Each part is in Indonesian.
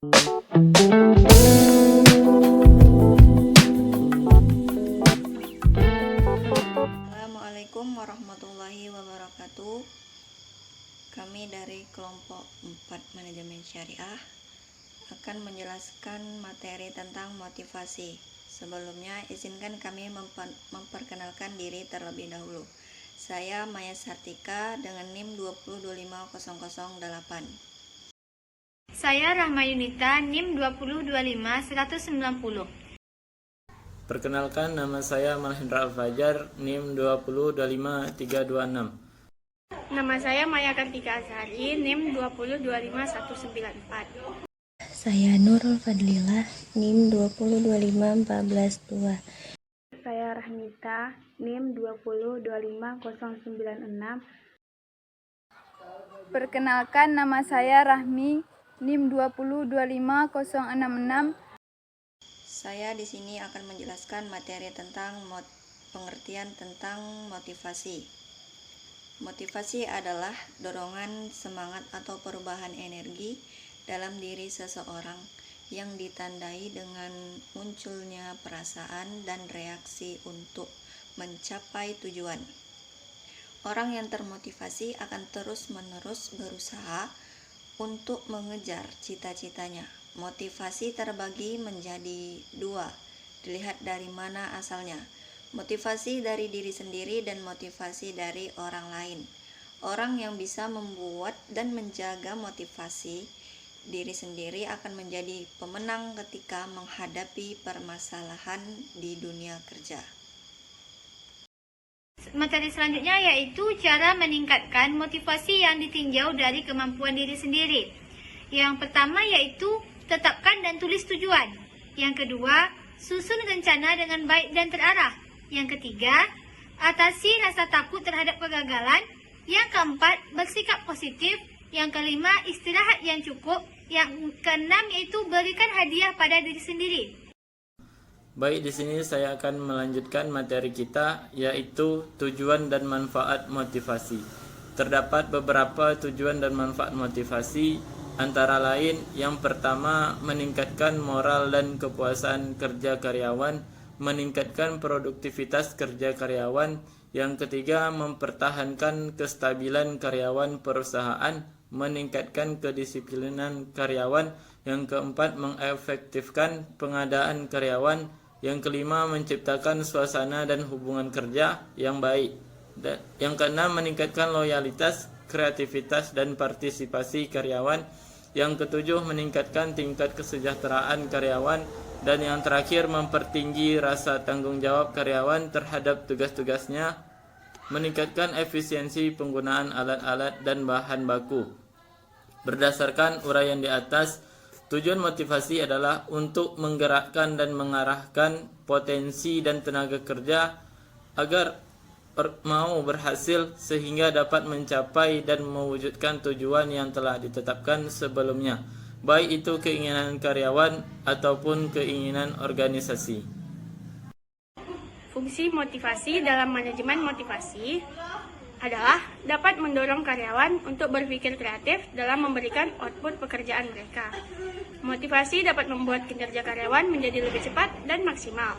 Assalamualaikum warahmatullahi wabarakatuh. Kami dari kelompok 4 Manajemen Syariah akan menjelaskan materi tentang motivasi. Sebelumnya izinkan kami memperkenalkan diri terlebih dahulu. Saya Maya Sartika dengan NIM 2025008. Saya Rahma Yunita, NIM 2025190. Perkenalkan, nama saya Mahendra Al-Fajar, NIM 2025326. Nama saya Maya Kartika Azhari, NIM 2025194. Saya Nurul Fadlilah, NIM 2025412. Saya Rahmita, NIM 2025096. Perkenalkan, nama saya Rahmi, NIM 2025066. Saya di sini akan menjelaskan materi tentang pengertian tentang motivasi. Motivasi adalah dorongan, semangat atau perubahan energi dalam diri seseorang yang ditandai dengan munculnya perasaan dan reaksi untuk mencapai tujuan. Orang yang termotivasi akan terus-menerus berusaha untuk mengejar cita-citanya. Motivasi terbagi menjadi dua, dilihat dari mana asalnya. Motivasi dari diri sendiri dan motivasi dari orang lain. Orang yang bisa membuat dan menjaga motivasi diri sendiri akan menjadi pemenang ketika menghadapi permasalahan di dunia kerja. Materi selanjutnya yaitu cara meningkatkan motivasi yang ditinjau dari kemampuan diri sendiri. Yang pertama yaitu tetapkan dan tulis tujuan. Yang kedua, susun rencana dengan baik dan terarah. Yang ketiga, atasi rasa takut terhadap kegagalan. Yang keempat, bersikap positif. Yang kelima, istirahat yang cukup. Yang keenam yaitu berikan hadiah pada diri sendiri. Baik, di sini saya akan melanjutkan materi kita, yaitu tujuan dan manfaat motivasi. Terdapat beberapa tujuan dan manfaat motivasi, antara lain yang pertama meningkatkan moral dan kepuasan kerja karyawan, meningkatkan produktivitas kerja karyawan, yang ketiga mempertahankan kestabilan karyawan perusahaan, meningkatkan kedisiplinan karyawan, yang keempat mengefektifkan pengadaan karyawan, yang kelima menciptakan suasana dan hubungan kerja yang baik, dan yang keenam meningkatkan loyalitas, kreativitas dan partisipasi karyawan, yang ketujuh meningkatkan tingkat kesejahteraan karyawan, dan yang terakhir mempertinggi rasa tanggung jawab karyawan terhadap tugas-tugasnya, meningkatkan efisiensi penggunaan alat-alat dan bahan baku. Berdasarkan uraian di atas, tujuan motivasi adalah untuk menggerakkan dan mengarahkan potensi dan tenaga kerja agar mau berhasil sehingga dapat mencapai dan mewujudkan tujuan yang telah ditetapkan sebelumnya, baik itu keinginan karyawan ataupun keinginan organisasi. Fungsi motivasi dalam manajemen motivasi adalah dapat mendorong karyawan untuk berpikir kreatif dalam memberikan output pekerjaan mereka. Motivasi dapat membuat kinerja karyawan menjadi lebih cepat dan maksimal.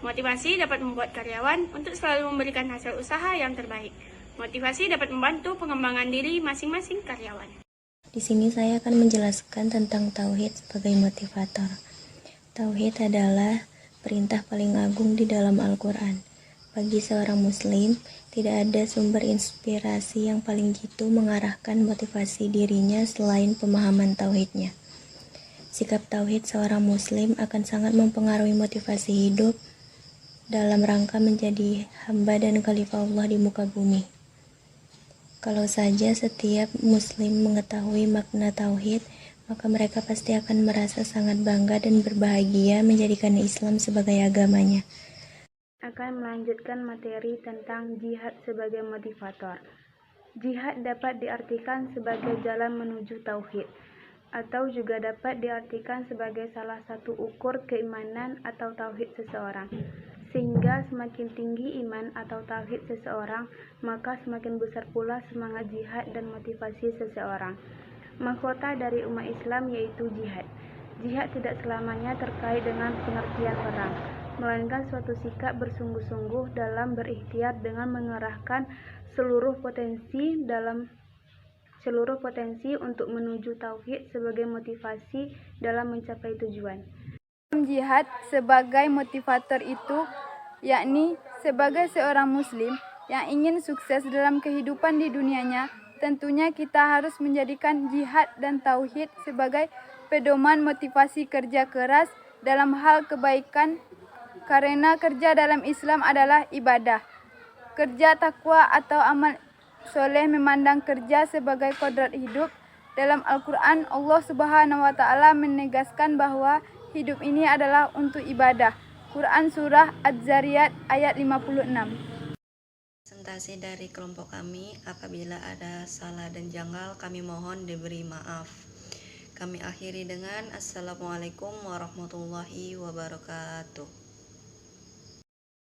Motivasi dapat membuat karyawan untuk selalu memberikan hasil usaha yang terbaik. Motivasi dapat membantu pengembangan diri masing-masing karyawan. Di sini saya akan menjelaskan tentang tauhid sebagai motivator. Tauhid adalah perintah paling agung di dalam Al-Quran. Bagi seorang muslim, tidak ada sumber inspirasi yang paling jitu mengarahkan motivasi dirinya selain pemahaman tauhidnya. Sikap tauhid seorang muslim akan sangat mempengaruhi motivasi hidup dalam rangka menjadi hamba dan khalifah Allah di muka bumi. Kalau saja setiap muslim mengetahui makna tauhid, maka mereka pasti akan merasa sangat bangga dan berbahagia menjadikan Islam sebagai agamanya. Akan melanjutkan materi tentang jihad sebagai motivator. Jihad dapat diartikan sebagai jalan menuju tauhid, atau juga dapat diartikan sebagai salah satu ukur keimanan atau tauhid seseorang. Sehingga semakin tinggi iman atau tauhid seseorang, maka semakin besar pula semangat jihad dan motivasi seseorang. Mahkota dari umat Islam yaitu jihad. Jihad tidak selamanya terkait dengan pengertian perang, melainkan suatu sikap bersungguh-sungguh dalam berikhtiar dengan mengerahkan seluruh potensi untuk menuju tauhid sebagai motivasi dalam mencapai tujuan. Jihad sebagai motivator itu, yakni sebagai seorang muslim yang ingin sukses dalam kehidupan di dunianya, tentunya kita harus menjadikan jihad dan tauhid sebagai pedoman motivasi kerja keras dalam hal kebaikan, karena kerja dalam Islam adalah ibadah. Kerja takwa atau amal soleh memandang kerja sebagai kodrat hidup. Dalam Al-Quran, Allah Subhanahu wa Ta'ala menegaskan bahwa hidup ini adalah untuk ibadah. Quran Surah Az-Zariyat ayat 56. Presentasi dari kelompok kami, apabila ada salah dan janggal, kami mohon diberi maaf. Kami akhiri dengan Assalamualaikum warahmatullahi wabarakatuh.